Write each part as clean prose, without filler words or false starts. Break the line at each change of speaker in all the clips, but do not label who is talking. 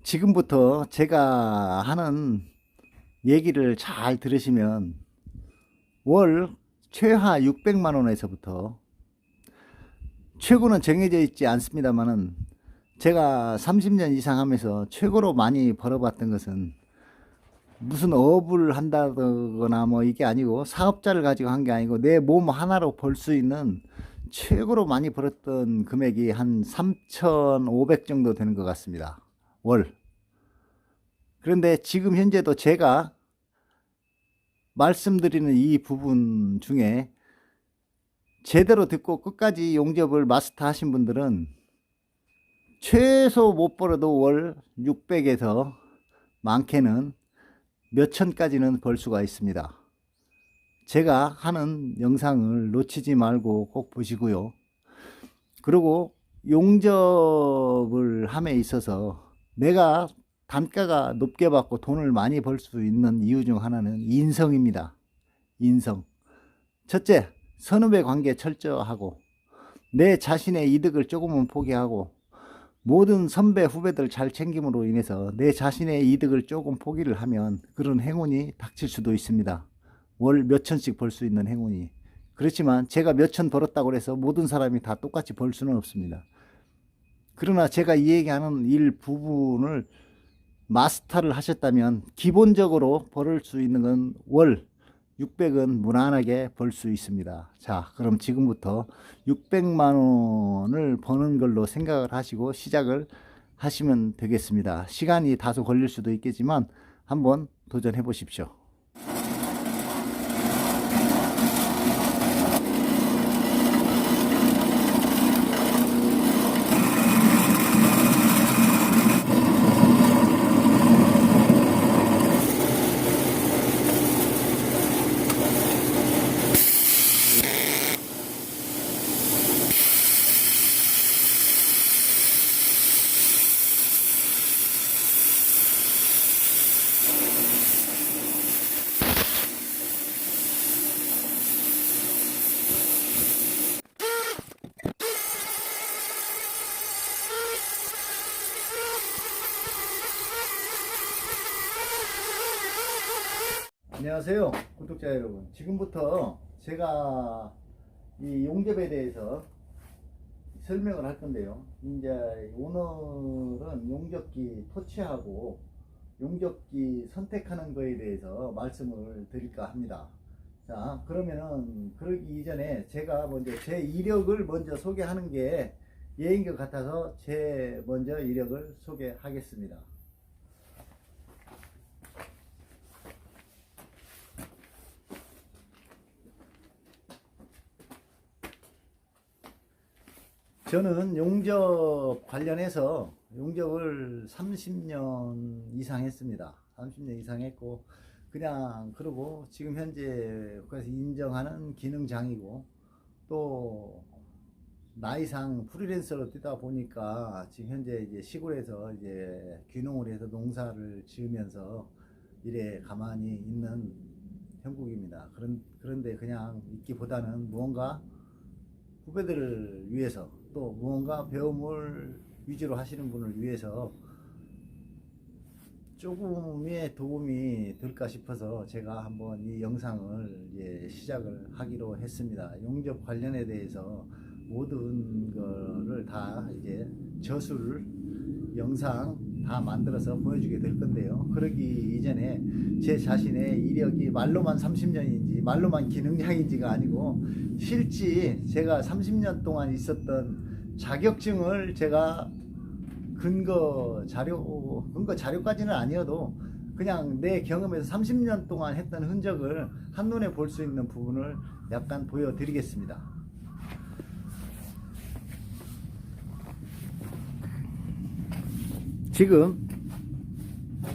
지금부터 제가 하는 얘기를 잘 들으시면 월 최하 600만 원에서부터, 최고는 정해져 있지 않습니다만은, 제가 30년 이상 하면서 최고로 많이 벌어봤던 것은 무슨 업을 한다거나 뭐 이게 아니고, 사업자를 가지고 한 게 아니고 내 몸 하나로 벌 수 있는 최고로 많이 벌었던 금액이 한 3,500 정도 되는 것 같습니다, 월. 그런데 지금 현재도 제가 말씀드리는 이 부분 중에 제대로 듣고 끝까지 용접을 마스터 하신 분들은 최소 못 벌어도 월 600에서 많게는 몇 천까지는 벌 수가 있습니다. 제가 하는 영상을 놓치지 말고 꼭 보시고요. 그리고 용접을 함에 있어서 내가 단가가 높게 받고 돈을 많이 벌 수 있는 이유 중 하나는 인성입니다. 인성. 첫째, 선후배 관계 철저하고 내 자신의 이득을 조금은 포기하고 모든 선배 후배들 잘 챙김으로 인해서 내 자신의 이득을 조금 포기를 하면 그런 행운이 닥칠 수도 있습니다. 월 몇천씩 벌 수 있는 행운이. 그렇지만 제가 몇천 벌었다고 해서 모든 사람이 다 똑같이 벌 수는 없습니다. 그러나 제가 이 얘기하는 일 부분을 마스터를 하셨다면 기본적으로 벌을 수 있는 건 월 600은 무난하게 벌 수 있습니다. 자, 그럼 지금부터 600만 원을 버는 걸로 생각을 하시고 시작을 하시면 되겠습니다. 시간이 다소 걸릴 수도 있겠지만 한번 도전해 보십시오. 안녕하세요, 구독자 여러분. 지금부터 제가 이 용접에 대해서 설명을 할 건데요. 이제 오늘은 용접기 토치하고 용접기 선택하는 거에 대해서 말씀을 드릴까 합니다. 자, 그러면은 그러기 이전에 제가 먼저 제 이력을 먼저 소개하는 게 예인 것 같아서 제 먼저 이력을 소개하겠습니다. 저는 용접 관련해서 용접을 30년 이상 했습니다. 30년 이상 했고, 그냥 그러고 지금 현재 국가에서 인정하는 기능장이고, 또 나이상 프리랜서로 뛰다 보니까 지금 현재 이제 시골에서 이제 귀농을 해서 농사를 지으면서 이래 가만히 있는 형국입니다. 그런데 그냥 있기보다는 무언가 후배들을 위해서, 또 무언가 배움을 위주로 하시는 분을 위해서 조금의 도움이 될까 싶어서 제가 한번 이 영상을 시작을 하기로 했습니다. 용접 관련에 대해서 모든 거를 다 이제 저술 영상 다 만들어서 보여주게 될 건데요. 그러기 이전에 제 자신의 이력이 말로만 30년인지 말로만 기능장인지가 아니고 실제 제가 30년 동안 있었던 자격증을 제가 근거 자료까지는 아니어도 그냥 내 경험에서 30년 동안 했던 흔적을 한눈에 볼 수 있는 부분을 약간 보여드리겠습니다. 지금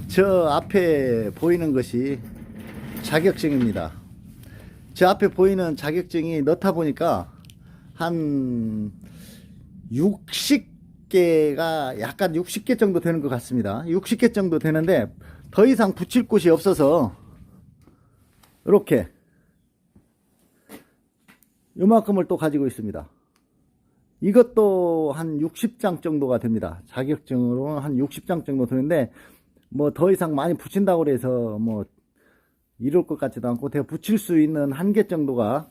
저 앞에 보이는 것이 자격증입니다. 저 앞에 보이는 자격증이 넣다 보니까 한 60개가 약간 60개 정도 되는 것 같습니다. 60개 정도 되는데 더 이상 붙일 곳이 없어서 이렇게 요만큼을 또 가지고 있습니다. 이것도 한 60장 정도가 됩니다. 자격증으로 한 60장 정도 되는데 뭐 더 이상 많이 붙인다고 그래서 뭐 이럴 것 같지도 않고 제가 붙일 수 있는 한계 정도가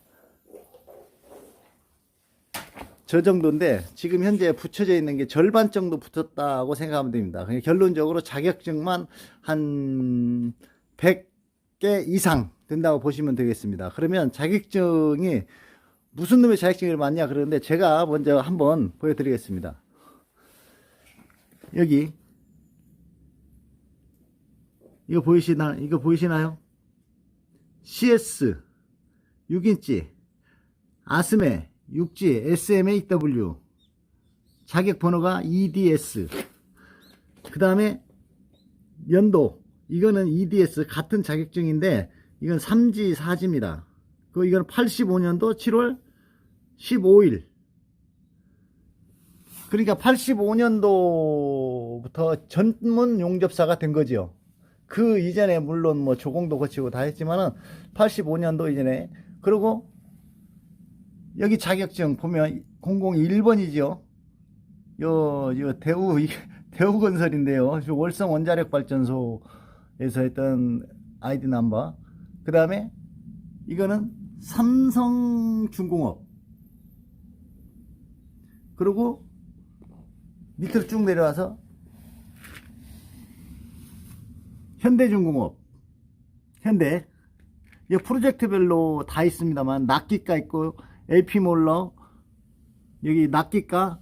저 정도인데 지금 현재 붙여져 있는 게 절반 정도 붙었다고 생각하면 됩니다. 그냥 결론적으로 자격증만 한 100개 이상 된다고 보시면 되겠습니다. 그러면 자격증이 무슨 놈의 자격증을 맞냐 그러는데 제가 먼저 한번 보여드리겠습니다. 여기 이거 보이시나요? CS 6인치 아스메 6G SMAW 자격 번호가 EDS 그 다음에 연도 이거는 EDS 같은 자격증인데 이건 3G 4G입니다. 이건 85년도 7월 15일 그러니까 85년도부터 전문 용접사가 된 거죠. 그 이전에 물론 뭐 조공도 거치고 다 했지만은 85년도 이전에 그리고 여기 자격증 보면 001번이죠. 요 대우건설인데요. 월성 원자력 발전소에서 했던 아이디 넘버. 그 다음에 이거는 삼성중공업. 그리고 밑으로 쭉 내려와서 현대중공업. 현대. 이 프로젝트별로 다 있습니다만 낚기가 있고 AP몰러 여기 낚기가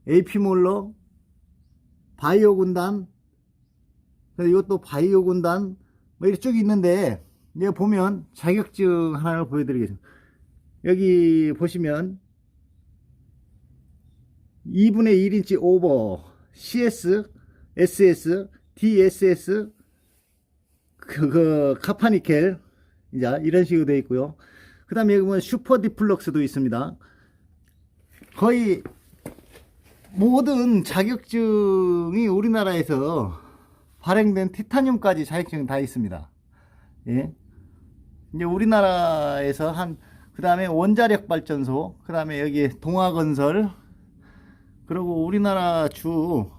AP몰러 바이오 군단 이것도 바이오 군단 뭐 이렇게 쭉 있는데 여기 보면 자격증 하나를 보여드리겠습니다. 여기 보시면 2분의 1인치 오버 CS, SS, DSS 카파니켈 이제 이런 식으로 되어 있고요. 그 다음에 여기 보면 슈퍼 디플럭스도 있습니다. 거의 모든 자격증이 우리나라에서 발행된 티타늄까지 자격증 다 있습니다. 예. 이제 우리나라에서 그 다음에 원자력 발전소, 그 다음에 여기 동아건설, 그리고 우리나라 주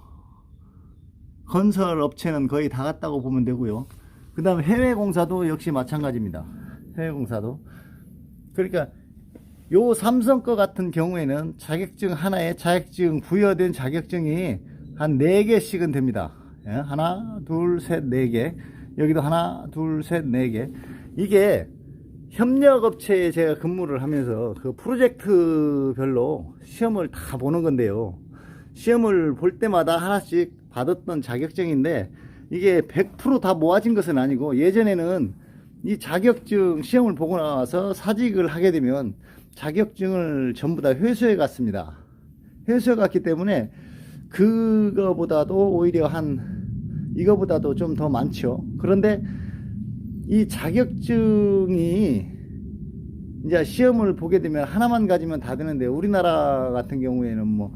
건설 업체는 거의 다 갔다고 보면 되고요. 그 다음에 해외공사도 역시 마찬가지입니다. 해외공사도. 그러니까 요 삼성 거 같은 경우에는 자격증 하나에 자격증 부여된 자격증이 한 4개씩은 됩니다. 예? 하나, 둘, 셋, 4개. 여기도 하나, 둘, 셋, 4개. 이게 협력업체에 제가 근무를 하면서 그 프로젝트별로 시험을 다 보는 건데요. 시험을 볼 때마다 하나씩 받았던 자격증인데 이게 100% 다 모아진 것은 아니고 예전에는 이 자격증 시험을 보고 나와서 사직을 하게 되면 자격증을 전부 다 회수해 갔습니다. 회수해 갔기 때문에 그거보다도 오히려 이거보다도 좀 더 많죠. 그런데 이 자격증이 이제 시험을 보게 되면 하나만 가지면 다 되는데 우리나라 같은 경우에는 뭐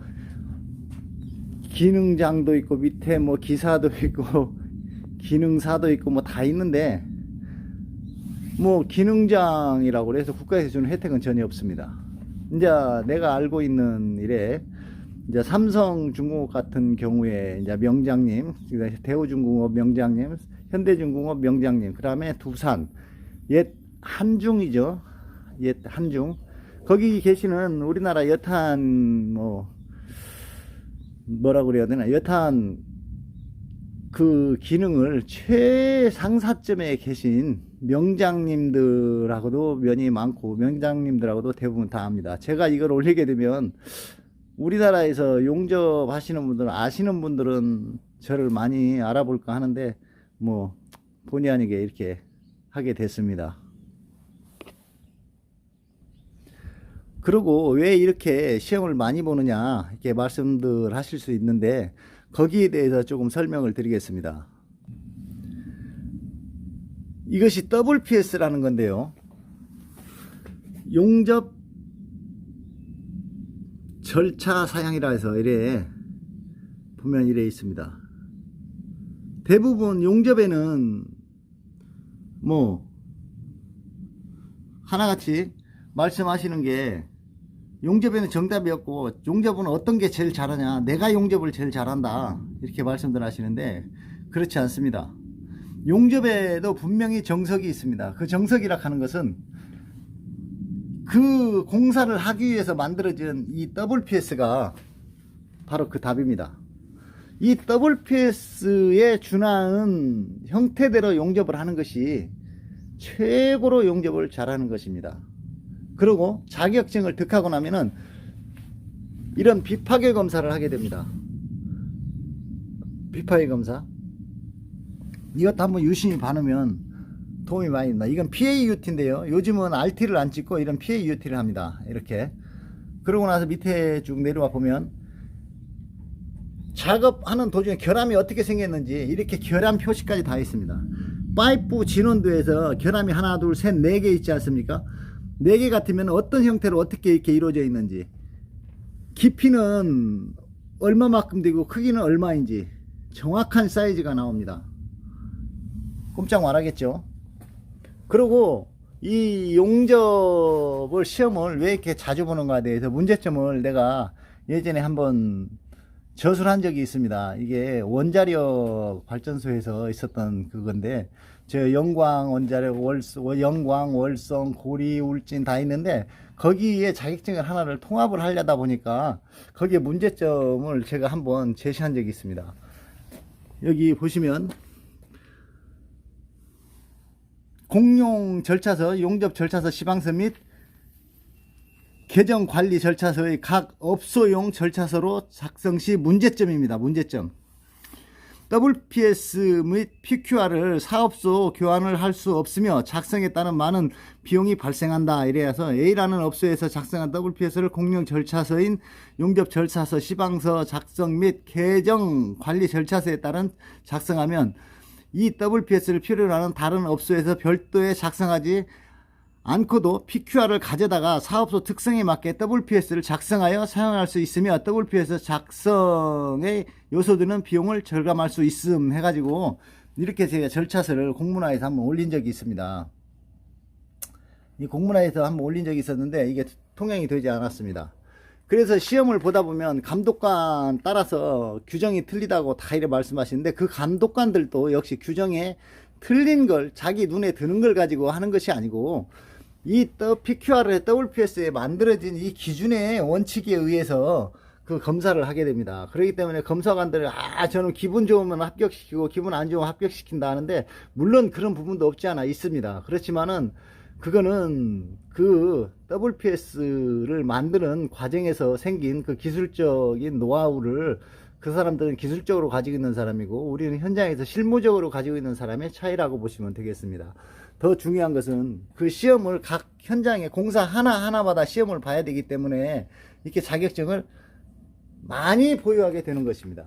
기능장도 있고 밑에 뭐 기사도 있고 기능사도 있고 뭐 다 있는데 뭐 기능장이라고 해서 국가에서 주는 혜택은 전혀 없습니다. 이제 내가 알고 있는 일에 이제 삼성중공업 같은 경우에 이제 명장님, 대우중공업 명장님, 현대중공업 명장님, 그 다음에 두산, 옛 한중이죠. 옛 한중. 거기 계시는 우리나라 여탄 뭐라고 그래야 되나? 여탄 그 기능을 최상사점에 계신 명장님들하고도 면이 많고 명장님들하고도 대부분 다 압니다. 제가 이걸 올리게 되면 우리나라에서 용접하시는 분들은 아시는 분들은 저를 많이 알아볼까 하는데 뭐 본의 아니게 이렇게 하게 됐습니다. 그리고 왜 이렇게 시험을 많이 보느냐 이렇게 말씀들 하실 수 있는데 거기에 대해서 조금 설명을 드리겠습니다. 이것이 WPS라는 건데요. 용접 절차 사양이라 해서 이래 보면 이래 있습니다. 대부분 용접에는 뭐 하나같이 말씀하시는 게 용접에는 정답이 없고 용접은 어떤 게 제일 잘하냐, 내가 용접을 제일 잘한다 이렇게 말씀들 하시는데 그렇지 않습니다. 용접에도 분명히 정석이 있습니다. 그 정석이라 하는 것은 그 공사를 하기 위해서 만들어진 이 WPS가 바로 그 답입니다. 이 WPS에 준하는 형태대로 용접을 하는 것이 최고로 용접을 잘하는 것입니다. 그리고 자격증을 득하고 나면은 이런 비파괴 검사를 하게 됩니다. 비파괴 검사. 이것도 한번 유심히 봐놓으면 도움이 많이 됩니다. 이건 PAUT인데요. 요즘은 RT를 안 찍고 이런 PAUT를 합니다. 이렇게. 그러고 나서 밑에 쭉 내려와 보면 작업하는 도중에 결함이 어떻게 생겼는지 이렇게 결함 표시까지 다 있습니다. 파이프 진원도에서 결함이 하나, 둘, 셋, 네 개 있지 않습니까? 4개 같으면 어떤 형태로 어떻게 이렇게 이루어져 있는지, 깊이는 얼마만큼 되고 크기는 얼마인지 정확한 사이즈가 나옵니다. 꼼짝 말하겠죠. 그리고 이 용접을 시험을 왜 이렇게 자주 보는가에 대해서 문제점을 내가 예전에 한번 저술한 적이 있습니다. 이게 원자력 발전소에서 있었던 그건데, 저 영광, 원자력, 영광, 월성, 고리, 울진 다 있는데 거기에 자격증을 하나를 통합을 하려다 보니까 거기에 문제점을 제가 한번 제시한 적이 있습니다. 여기 보시면 공용 절차서, 용접 절차서 시방서 및 계정 관리 절차서의 각 업소용 절차서로 작성 시 문제점입니다. 문제점. WPS 및 PQR을 사업소 교환을 할 수 없으며 작성에 따른 많은 비용이 발생한다. 이래서 A라는 업소에서 작성한 WPS를 공용 절차서인 용접 절차서 시방서 작성 및 계정 관리 절차서에 따른 작성하면 이 WPS를 필요로 하는 다른 업소에서 별도의 작성하지 않고도 PQR을 가져다가 사업소 특성에 맞게 WPS를 작성하여 사용할 수 있으며 WPS 작성의 요소들은 비용을 절감할 수 있음 해가지고 이렇게 제가 절차서를 공문화에서 한번 올린 적이 있습니다. 이 공문화에서 한번 올린 적이 있었는데 이게 통용이 되지 않았습니다. 그래서 시험을 보다 보면 감독관 따라서 규정이 틀리다고 다 이래 말씀하시는데 그 감독관들도 역시 규정에 틀린 걸 자기 눈에 드는 걸 가지고 하는 것이 아니고 이 PQR의 WPS에 만들어진 이 기준의 원칙에 의해서 그 검사를 하게 됩니다. 그렇기 때문에 검사관들은 저는 기분 좋으면 합격시키고 기분 안 좋으면 합격시킨다 하는데 물론 그런 부분도 없지 않아 있습니다. 그렇지만은 그거는 그 WPS를 만드는 과정에서 생긴 그 기술적인 노하우를 그 사람들은 기술적으로 가지고 있는 사람이고 우리는 현장에서 실무적으로 가지고 있는 사람의 차이라고 보시면 되겠습니다. 더 중요한 것은 그 시험을 각 현장에 공사 하나하나마다 시험을 봐야 되기 때문에 이렇게 자격증을 많이 보유하게 되는 것입니다.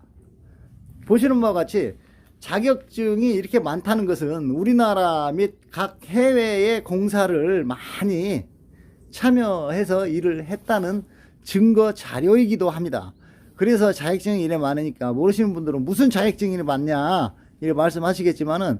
보시는 바와 같이 자격증이 이렇게 많다는 것은 우리나라 및 각 해외의 공사를 많이 참여해서 일을 했다는 증거 자료이기도 합니다. 그래서 자격증이 이래 많으니까 모르시는 분들은 무슨 자격증이 많냐 이렇게 말씀하시겠지만은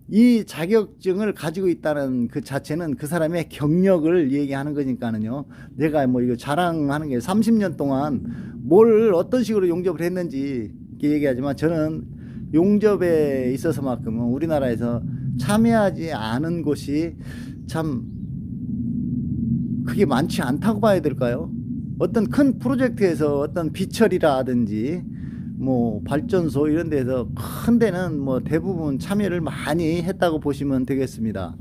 이 자격증을 가지고 있다는 그 자체는 그 사람의 경력을 얘기하는 거니까는요. 내가 뭐 이거 자랑하는 게 30년 동안 뭘 어떤 식으로 용접을 했는지 이렇게 얘기하지만 저는 용접에 있어서만큼은 우리나라에서 참여하지 않은 곳이 참 그게 많지 않다고 봐야 될까요? 어떤 큰 프로젝트에서 어떤 비철이라든지 뭐 발전소 이런 데서 큰 데는 뭐 대부분 참여를 많이 했다고 보시면 되겠습니다.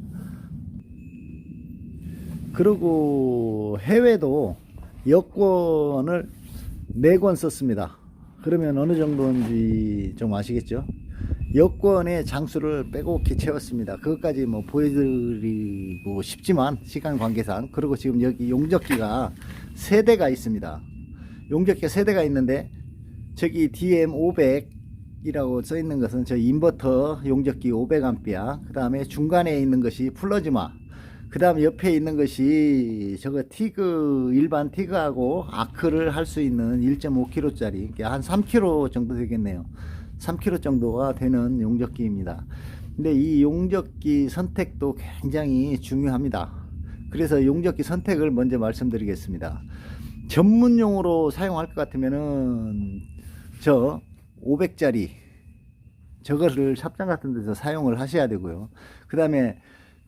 그리고 해외도 여권을 4권 썼습니다. 그러면 어느 정도인지 좀 아시겠죠? 여권의 장수를 빼곡히 채웠습니다. 그것까지 뭐 보여드리고 싶지만 시간 관계상. 그리고 지금 여기 용접기가 3대가 있습니다. 용접기가 3대가 있는데 저기 DM500이라고 써 있는 것은 저 인버터 용접기 500A, 그 다음에 중간에 있는 것이 플러즈마, 그 다음에 옆에 있는 것이 저거 티그, 일반 티그하고 아크를 할 수 있는 1.5kg 짜리, 한 3kg 정도 되겠네요. 3kg 정도가 되는 용접기입니다. 근데 이 용접기 선택도 굉장히 중요합니다. 그래서 용접기 선택을 먼저 말씀드리겠습니다. 전문용으로 사용할 것 같으면은 저 500짜리 저거를 샵장 같은 데서 사용을 하셔야 되고요. 그 다음에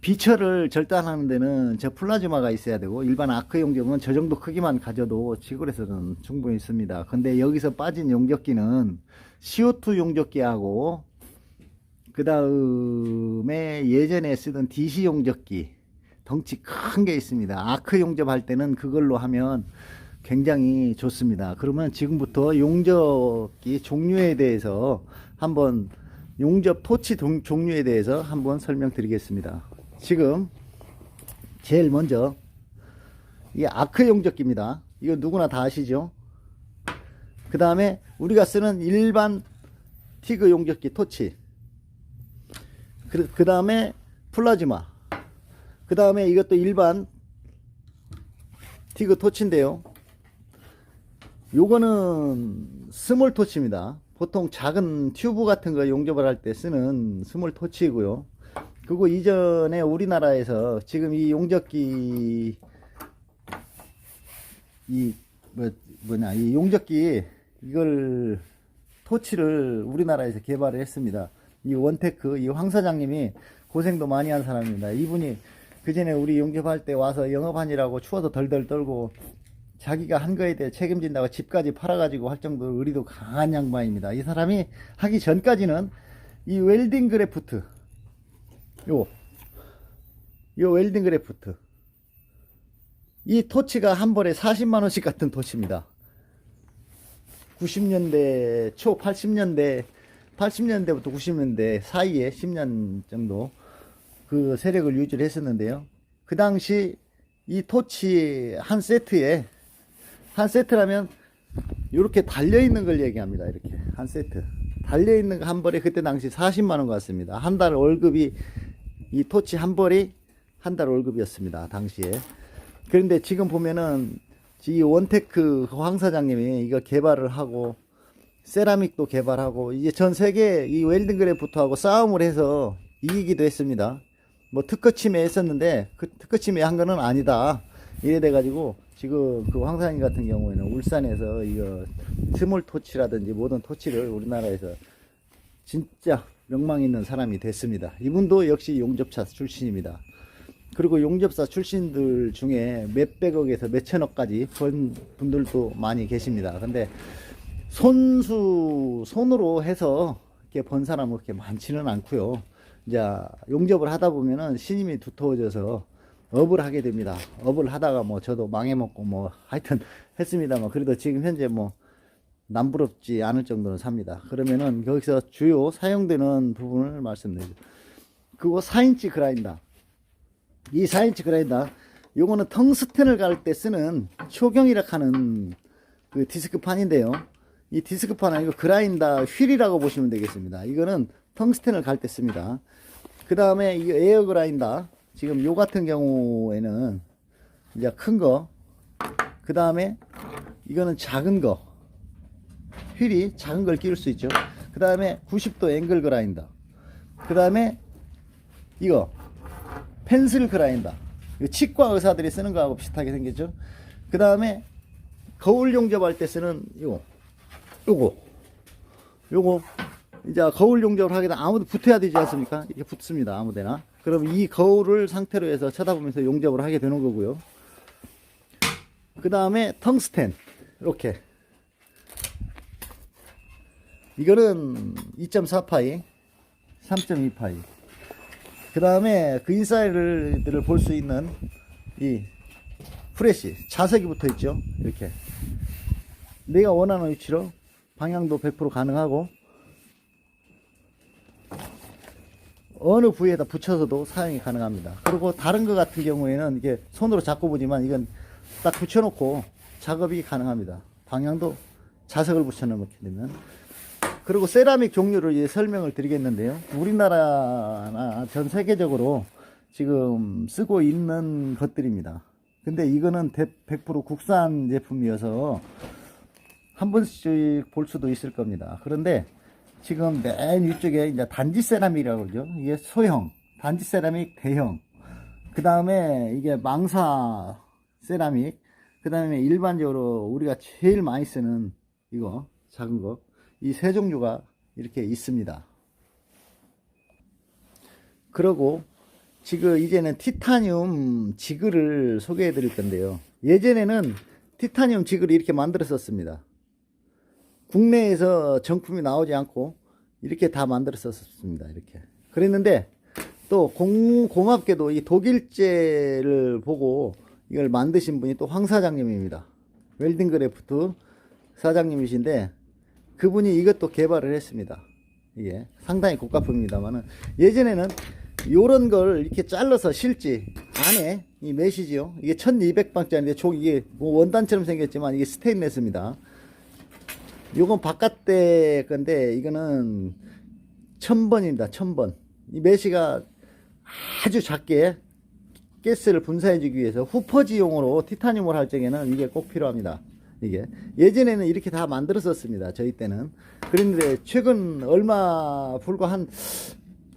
비철을 절단하는 데는 저 플라즈마가 있어야 되고, 일반 아크 용접은 저 정도 크기만 가져도 시골에서는 충분히 있습니다. 근데 여기서 빠진 용접기는 CO2 용접기하고, 그 다음에 예전에 쓰던 DC 용접기 덩치 큰 게 있습니다. 아크 용접할 때는 그걸로 하면 굉장히 좋습니다. 그러면 지금부터 용접기 종류에 대해서 한번, 용접 토치 종류에 대해서 한번 설명드리겠습니다. 지금 제일 먼저 이 아크 용접기입니다. 이거 누구나 다 아시죠? 그 다음에 우리가 쓰는 일반 티그 용접기 토치, 그 다음에 플라즈마, 그 다음에 이것도 일반 티그 토치인데요. 요거는 스몰 토치입니다. 보통 작은 튜브 같은 거 용접을 할 때 쓰는 스몰 토치이고요. 그리고 이전에 우리나라에서 지금 이 용접기, 이 용접기 이걸 토치를 우리나라에서 개발을 했습니다. 이 원테크, 이 황 사장님이 고생도 많이 한 사람입니다. 이분이 그 전에 우리 용접할 때 와서 영업하느라고 추워서 덜덜 떨고 자기가 한 거에 대해 책임진다고 집까지 팔아가지고 할 정도로 의리도 강한 양반입니다. 이 사람이 하기 전까지는 이 웰딩 그래프트, 요 웰딩 그래프트, 이 토치가 한 벌에 40만원씩 같은 토치입니다. 90년대 초 80년대부터 90년대 사이에 10년 정도 그 세력을 유지를 했었는데요. 그 당시 이 토치 한 세트라면 이렇게 달려있는 걸 얘기합니다. 이렇게 한 세트 달려있는 거 한 벌에 그때 당시 40만원 같습니다. 한 달 월급이, 이 토치 한 벌이 한 달 월급이었습니다, 당시에. 그런데 지금 보면은 이 원테크 황 사장님이 이거 개발을 하고 세라믹도 개발하고 이제 전 세계 이 웰딩 그래프트하고 싸움을 해서 이기기도 했습니다. 뭐 특허침해 했었는데 그 특허침해 한 거는 아니다, 이래 돼가지고 지금 그 황 사장님 같은 경우에는 울산에서 이거 스몰 토치라든지 모든 토치를 우리나라에서 진짜 명망 있는 사람이 됐습니다. 이분도 역시 용접사 출신입니다. 그리고 용접사 출신들 중에 몇백억에서 몇천억까지 번 분들도 많이 계십니다. 근데 손으로 해서 이렇게 번 사람은 그렇게 많지는 않고요. 이제 용접을 하다 보면은 신임이 두터워져서 업을 하게 됩니다. 업을 하다가 뭐 저도 망해먹고 뭐 하여튼 했습니다만, 그래도 지금 현재 뭐 남부럽지 않을 정도는 삽니다. 그러면은 여기서 주요 사용되는 부분을 말씀드리죠. 그거 4인치 그라인더, 이 4인치 그라인더, 요거는 텅스텐을 갈 때 쓰는 초경이라 하는 그 디스크판인데요. 이 디스크판은 이거 그라인더 휠이라고 보시면 되겠습니다. 이거는 텅스텐을 갈 때 씁니다. 그 다음에 이 에어 그라인더, 지금 요 같은 경우에는 이제 큰 거, 그 다음에 이거는 작은 거, 휠이 작은 걸 끼울 수 있죠. 그 다음에 90도 앵글 그라인더, 그 다음에 이거 펜슬 그라인더, 치과 의사들이 쓰는 거하고 비슷하게 생겼죠. 그 다음에 거울 용접할 때 쓰는 요거 이제 거울 용접을 하게 되면 아무도 붙어야 되지 않습니까? 이게 붙습니다, 아무데나. 그럼 이 거울을 상태로 해서 쳐다보면서 용접을 하게 되는 거고요. 그 다음에 텅스텐, 이렇게 이거는 2.4파이 3.2파이. 그 다음에 그 인사이드를 볼 수 있는 이 프레시, 자석이 붙어 있죠. 이렇게 내가 원하는 위치로 방향도 100% 가능하고 어느 부위에다 붙여서도 사용이 가능합니다. 그리고 다른 거 같은 경우에는 이게 손으로 잡고 보지만 이건 딱 붙여놓고 작업이 가능합니다. 방향도 자석을 붙여놓게 되면. 그리고 세라믹 종류를 이제 설명을 드리겠는데요. 우리나라나 전 세계적으로 지금 쓰고 있는 것들입니다. 근데 이거는 100% 국산 제품이어서 한 번씩 볼 수도 있을 겁니다. 그런데 지금 맨 위쪽에 이제 단지 세라믹이라고 그러죠. 이게 소형, 단지 세라믹 대형, 그 다음에 이게 망사 세라믹, 그 그 다음에 일반적으로 우리가 제일 많이 쓰는 이거 작은 거, 이 세 종류가 이렇게 있습니다. 그리고 지금 이제는 티타늄 지글을 소개해 드릴 건데요. 예전에는 티타늄 지글을 이렇게 만들었었습니다. 국내에서 정품이 나오지 않고 이렇게 다 만들었었습니다. 이렇게 그랬는데 또 고맙게도 이 독일제를 보고 이걸 만드신 분이 또 황 사장님입니다. 웰딩그래프트 사장님이신데 그분이 이것도 개발을 했습니다. 이게 상당히 고가품입니다만은 예전에는 요런 걸 이렇게 잘라서 실지 안에 이 메시지요. 이게 1200방짜리인데 이게 뭐 원단처럼 생겼지만 이게 스테인레스입니다. 요건 바깥대 건데 이거는 1000번입니다. 1000번. 이 메시가 아주 작게 가스를 분사해 주기 위해서 후퍼지용으로 티타늄을 할 적에는 이게 꼭 필요합니다. 이게 예전에는 이렇게 다 만들었었습니다. 저희 때는. 그런데 최근 얼마 불과 한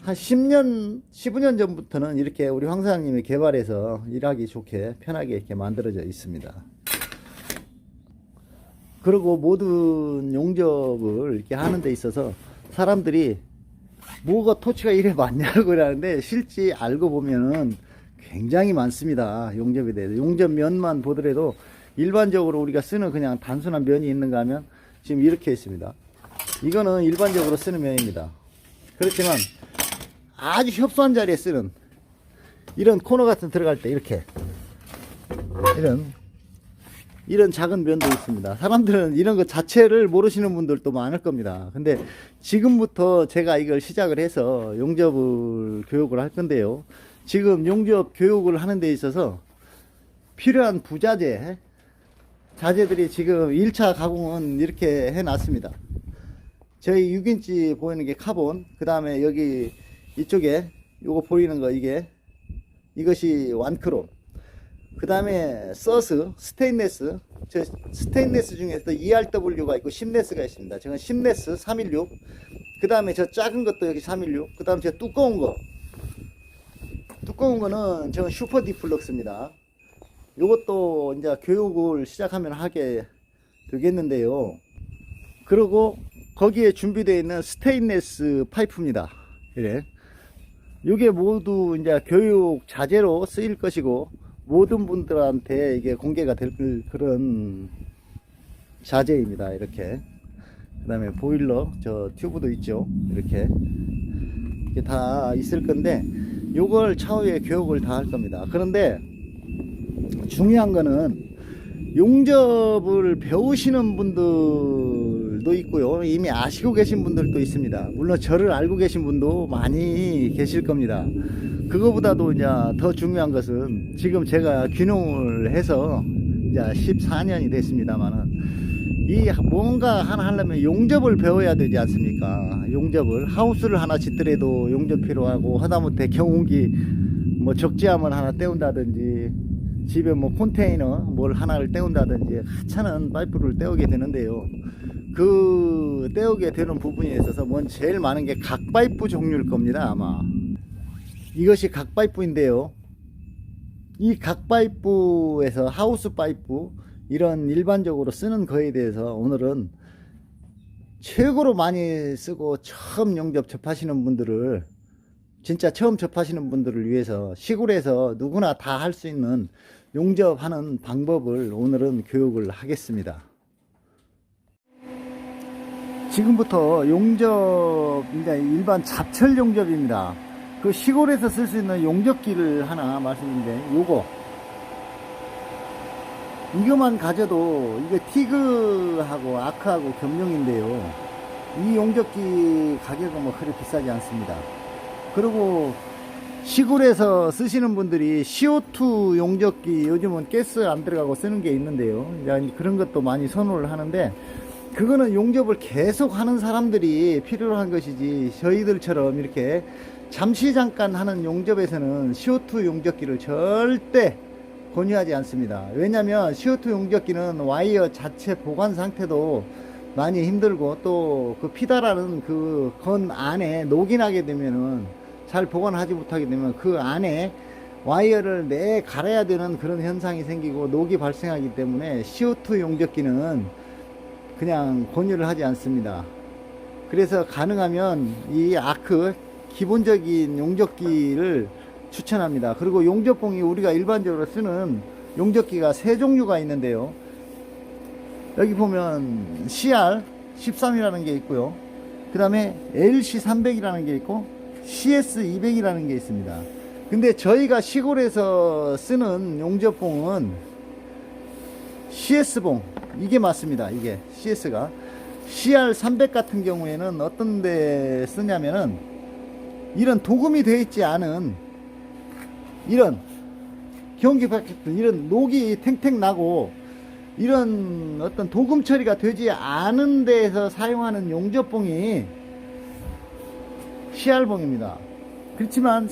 10년, 15년 전부터는 이렇게 우리 황 사장님이 개발해서 일하기 좋게 편하게 이렇게 만들어져 있습니다. 그리고 모든 용접을 이렇게 하는 데 있어서 사람들이 뭐가 토치가 이래 많냐고 그러는데 실제 알고 보면은 굉장히 많습니다. 용접에 대해서. 용접 면만 보더라도 일반적으로 우리가 쓰는 그냥 단순한 면이 있는가 하면 지금 이렇게 있습니다. 이거는 일반적으로 쓰는 면입니다. 그렇지만 아주 협소한 자리에 쓰는 이런 코너 같은 들어갈 때 이렇게 이런 작은 면도 있습니다. 사람들은 이런 것 자체를 모르시는 분들도 많을 겁니다. 근데 지금부터 제가 이걸 시작을 해서 용접을 교육을 할 건데요. 지금 용접 교육을 하는 데 있어서 필요한 부자재 자재들이 지금 1차 가공은 이렇게 해 놨습니다. 저희 6인치 보이는 게 카본, 그 다음에 여기 이쪽에 요거 보이는 거 이것이 완크롬, 그 다음에 서스 스테인레스. 저 스테인레스 중에서 ERW가 있고 심레스가 있습니다. 저건 심레스 316, 그 다음에 저 작은 것도 여기 316, 그 다음에 저 두꺼운 거는 저건 슈퍼 디플럭스입니다. 요것도 이제 교육을 시작하면 하게 되겠는데요. 그리고 거기에 준비되어 있는 스테인레스 파이프입니다. 그래. 이게 모두 이제 교육 자재로 쓰일 것이고 모든 분들한테 이게 공개가 될 그런 자재입니다. 이렇게. 그 다음에 보일러, 저 튜브도 있죠. 이렇게 다 있을 건데 요걸 차후에 교육을 다 할 겁니다. 그런데 중요한 거는 용접을 배우시는 분들도 있고요. 이미 아시고 계신 분들도 있습니다. 물론 저를 알고 계신 분도 많이 계실 겁니다. 그거보다도 이제 더 중요한 것은 지금 제가 귀농을 해서 이제 14년이 됐습니다만은 이 뭔가 하나 하려면 용접을 배워야 되지 않습니까? 용접을 하우스를 하나 짓더라도 용접 필요하고 하다못해 경운기 뭐 적재함을 하나 떼운다든지 집에 뭐 컨테이너 뭘 하나를 떼운다든지 하찮은 파이프를 떼우게 되는데요. 그 떼우게 되는 부분에 있어서 뭔 제일 많은 게 각파이프 종류일 겁니다. 아마 이것이 각파이프인데요. 이 각파이프에서 하우스 파이프 이런 일반적으로 쓰는 거에 대해서 오늘은 최고로 많이 쓰고 처음 용접 접하시는 분들을 진짜 처음 접하시는 분들을 위해서 시골에서 누구나 다 할 수 있는 용접하는 방법을 오늘은 교육을 하겠습니다. 지금부터 용접, 이제 일반 잡철 용접입니다. 그 시골에서 쓸 수 있는 용접기를 하나 말씀드리는데 이거만 가져도 이게 티그하고 아크하고 겸용인데요. 이 용접기 가격은 뭐 그리 비싸지 않습니다. 그리고 시골에서 쓰시는 분들이 CO2 용접기 요즘은 가스 안 들어가고 쓰는 게 있는데요. 그런 것도 많이 선호를 하는데 그거는 용접을 계속 하는 사람들이 필요로 한 것이지 저희들처럼 이렇게 잠시 잠깐 하는 용접에서는 CO2 용접기를 절대 권유하지 않습니다. 왜냐하면 CO2 용접기는 와이어 자체 보관 상태도 많이 힘들고 또 그 피다라는 그 건 안에 녹이 나게 되면은 잘 보관하지 못하게 되면 그 안에 와이어를 매 갈아야 되는 그런 현상이 생기고 녹이 발생하기 때문에 CO2 용접기는 그냥 권유를 하지 않습니다. 그래서 가능하면 이 아크 기본적인 용접기를 추천합니다. 그리고 용접봉이 우리가 일반적으로 쓰는 용접기가 세 종류가 있는데요. 여기 보면 CR13이라는 게 있고요. 그 다음에 LC300이라는 게 있고 CS200이라는 게 있습니다. 근데 저희가 시골에서 쓰는 용접봉은 CS봉, 이게 맞습니다. 이게 CS가 CR300 같은 경우에는 어떤 데 쓰냐면은 이런 도금이 되어 있지 않은 이런 경기 박혔던 이런 녹이 탱탱 나고 이런 어떤 도금 처리가 되지 않은 데에서 사용하는 용접봉이 CR봉입니다. 그렇지만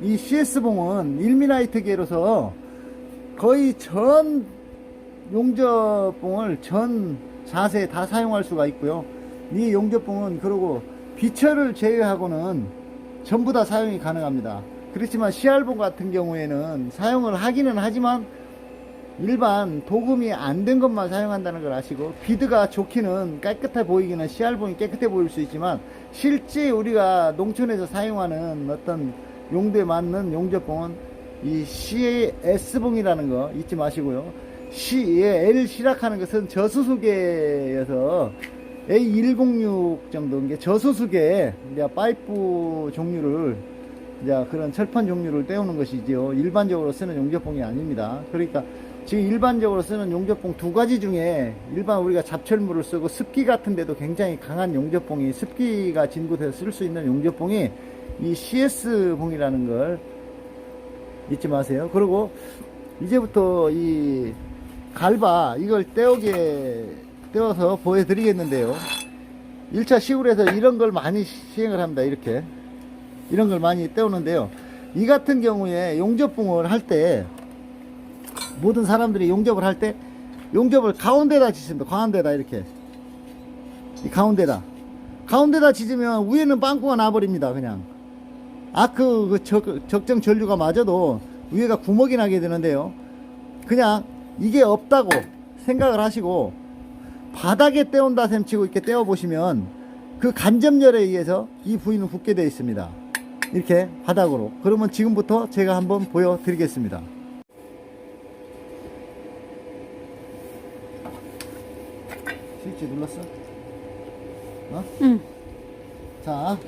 이 CS봉은 일미나이트계로서 거의 전 용접봉을 전 자세에 다 사용할 수가 있고요. 이 용접봉은 그리고 비철을 제외하고는 전부 다 사용이 가능합니다. 그렇지만 CR봉 같은 경우에는 사용을 하기는 하지만 일반 도금이 안 된 것만 사용한다는 걸 아시고, 비드가 좋기는 깨끗해 보이기는 CR봉이 깨끗해 보일 수 있지만 실제 우리가 농촌에서 사용하는 어떤 용도에 맞는 용접봉은 이 CS봉이라는 거 잊지 마시고요. L 시락하는 것은 저수수계여서 A106 정도 게 저수수계 이제 파이프 종류를 이제 그런 철판 종류를 떼우는 것이지요. 일반적으로 쓰는 용접봉이 아닙니다. 그러니까 지금 일반적으로 쓰는 용접봉 두 가지 중에 일반 우리가 잡철물을 쓰고 습기 같은 데도 굉장히 강한 용접봉이, 습기가 진구돼서 쓸 수 있는 용접봉이 이 CS봉이라는 걸 잊지 마세요. 그리고 이제부터 이 갈바 이걸 떼어서 보여드리겠는데요. 1차 시골에서 이런 걸 많이 시행을 합니다. 이런 걸 많이 떼우는데요. 이 같은 경우에 용접봉을 할 때 모든 사람들이 용접을 할 때 용접을 가운데다 짓습니다. 가운데다 이렇게 이 가운데다 짓으면 위에는 빵꾸가 나버립니다. 그냥 아크 그 적정 전류가 맞아도 위에가 구멍이 나게 되는데요. 그냥 이게 없다고 생각을 하시고 바닥에 떼온다 셈 치고 이렇게 떼어 보시면 그 간접열에 의해서 이 부위는 붙게 되어 있습니다. 이렇게 바닥으로. 그러면 지금부터 제가 한번 보여드리겠습니다. 스위치 눌렀어?
응.
자,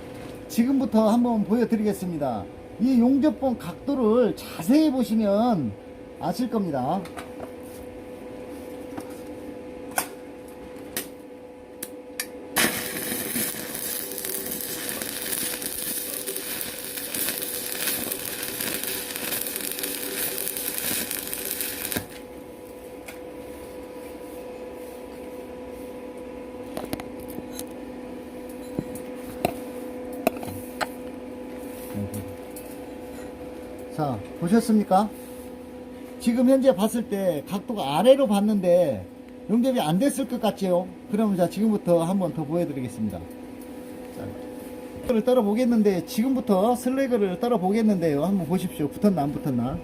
지금부터 한번 보여드리겠습니다. 이 용접봉 각도를 자세히 보시면 아실 겁니다. 자, 보셨습니까? 지금 현재 봤을 때 각도가 아래로 봤는데 용접이 안 됐을 것 같지요? 그러면 자, 지금부터 한번 더 보여드리겠습니다. 자, 슬래그를 떨어 보겠는데, 지금부터 슬래그를 떨어 보겠는데요. 한번 보십시오. 붙었나 안 붙었나?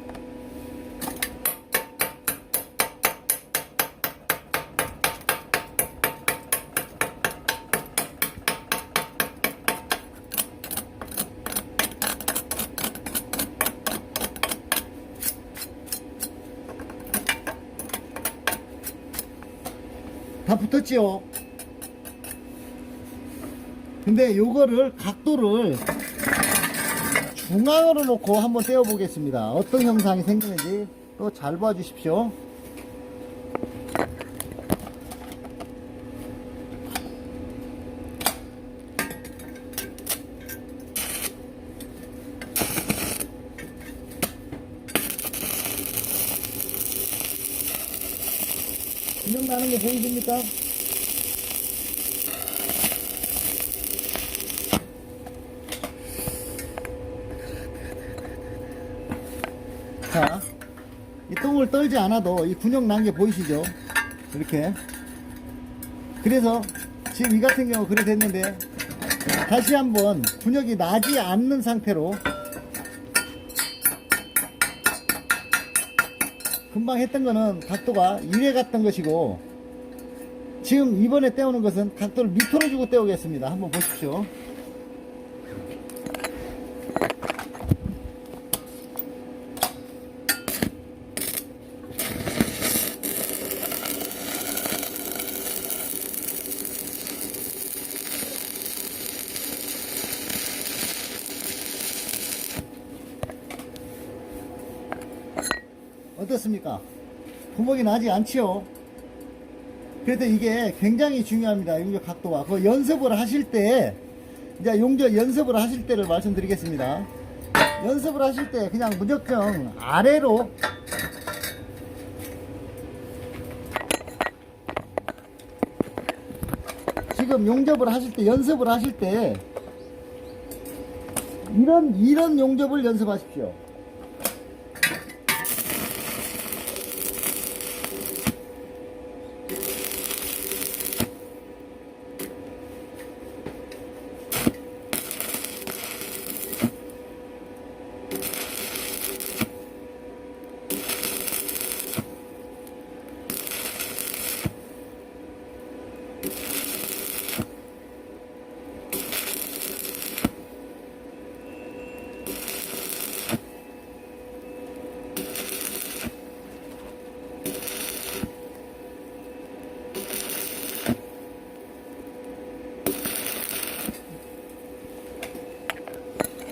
다 붙었지요? 근데 요거를 각도를 중앙으로 놓고 한번 떼어 보겠습니다. 어떤 형상이 생기는지 또 잘 봐주십시오. 균형 나는 게 보이십니까? 자, 이 똥을 떨지 않아도 이 균형 난 게 보이시죠? 이렇게. 그래서 지금 이 같은 경우 그래 됐는데, 다시 한번 균형이 나지 않는 상태로 금방 했던 거는 각도가 이래 갔던 것이고, 지금 이번에 떼우는 것은 각도를 밑으로 주고 떼우겠습니다. 한번 보십시오. 어떻습니까? 구멍이 나지 않지요? 그래서 이게 굉장히 중요합니다. 용접 각도가. 그 연습을 하실 때, 이제 용접 연습을 하실 때를 말씀드리겠습니다. 연습을 하실 때 그냥 무작정 아래로 지금 용접을 하실 때, 연습을 하실 때 이런 용접을 연습하십시오.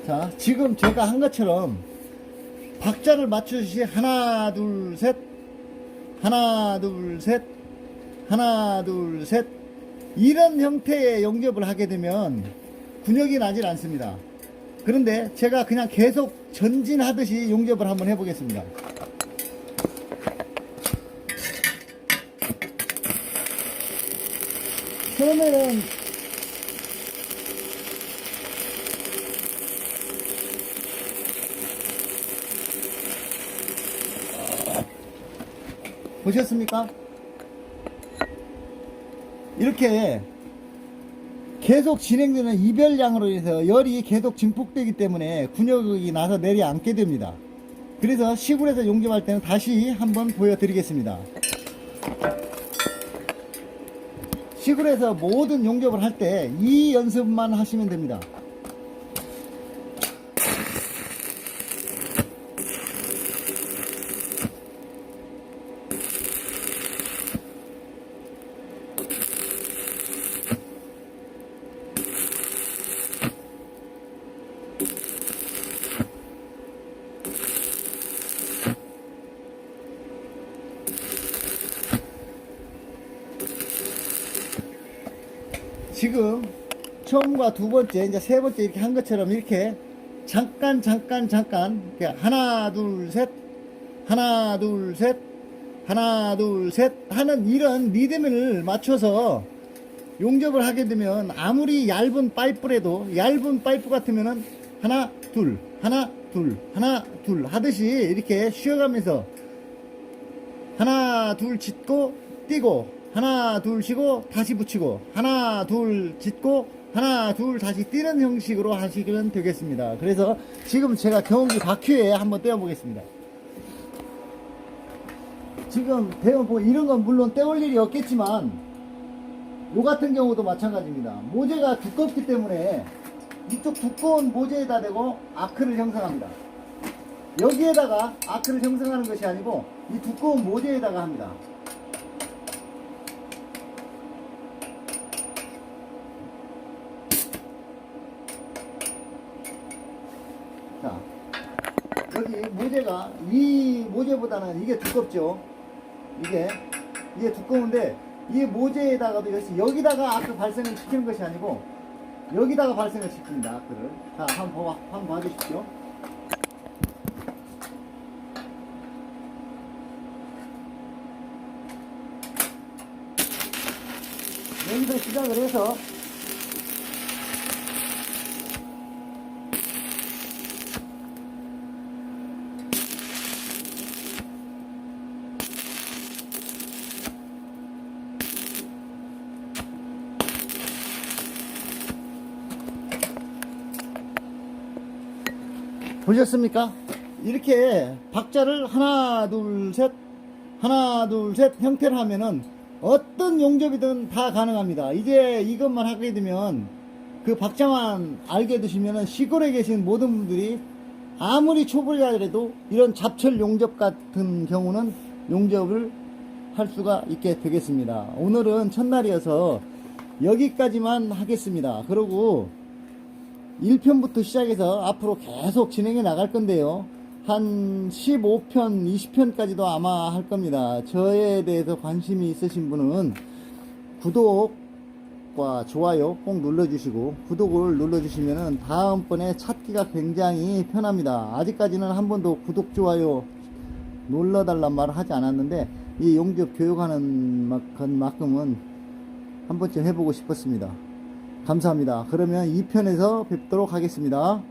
자, 지금 제가 한 것처럼 박자를 맞추듯이 하나 둘 셋, 하나 둘 셋, 하나 둘 셋, 이런 형태의 용접을 하게 되면 군역이 나질 않습니다. 그런데 제가 그냥 계속 전진하듯이 용접을 한번 해보겠습니다. 처음에는 보셨습니까? 이렇게 계속 진행되는 이별량으로 인해서 열이 계속 증폭되기 때문에 군역이 나서 내려앉게 됩니다. 그래서 시골에서 용접할 때는 다시 한번 보여드리겠습니다. 시골에서 모든 용접을 할 때 이 연습만 하시면 됩니다. 지금 처음과 두 번째, 이제 세 번째 이렇게 한 것처럼 이렇게 잠깐 이렇게 하나 둘 셋, 하나 둘 셋, 하나 둘 셋 하는 이런 리듬을 맞춰서 용접을 하게 되면 아무리 얇은 파이프라도, 얇은 파이프 같으면은 하나 둘 하나 둘 하나 둘 하듯이 이렇게 쉬어가면서 하나 둘 짚고 뛰고, 하나 둘 쉬고 다시 붙이고, 하나 둘 짚고 하나 둘 다시 뛰는 형식으로 하시면 되겠습니다. 그래서 지금 제가 경운기 바퀴에 한번 떼어 보겠습니다. 지금 대원 이런 건 물론 떼올 일이 없겠지만 요 같은 경우도 마찬가지입니다. 모재가 두껍기 때문에 이쪽 두꺼운 모재에다 대고 아크를 형성합니다. 여기에다가 아크를 형성하는 것이 아니고 이 두꺼운 모재에다가 합니다. 자, 여기 모재가 이 모재보다는 이게 두껍죠. 이게 두꺼운데 이 모재에다가도 역시 여기다가 아크 발생을 시키는 것이 아니고 여기다가 발생을 시킵니다. 아크를. 자, 한번 봐주십시오. 여기서 시작을 해서 보셨습니까? 이렇게 박자를 하나 둘 셋 하나, 둘, 셋 형태를 하면은 어떤 용접이든 다 가능합니다. 이제 이것만 하게 되면 그 박자만 알게 되시면은 시골에 계신 모든 분들이 아무리 초보자라도 이런 잡철 용접 같은 경우는 용접을 할 수가 있게 되겠습니다. 오늘은 첫날이어서 여기까지만 하겠습니다. 그리고 1편부터 시작해서 앞으로 계속 진행해 나갈 건데요. 한 15편, 20편까지도 아마 할 겁니다. 저에 대해서 관심이 있으신 분은 구독과 좋아요 꼭 눌러주시고, 구독을 눌러주시면은 다음번에 찾기가 굉장히 편합니다. 아직까지는 한 번도 구독, 좋아요 눌러달란 말을 하지 않았는데, 이 용접 교육하는 만큼은 한 번쯤 해보고 싶었습니다. 감사합니다. 그러면 2편에서 뵙도록 하겠습니다.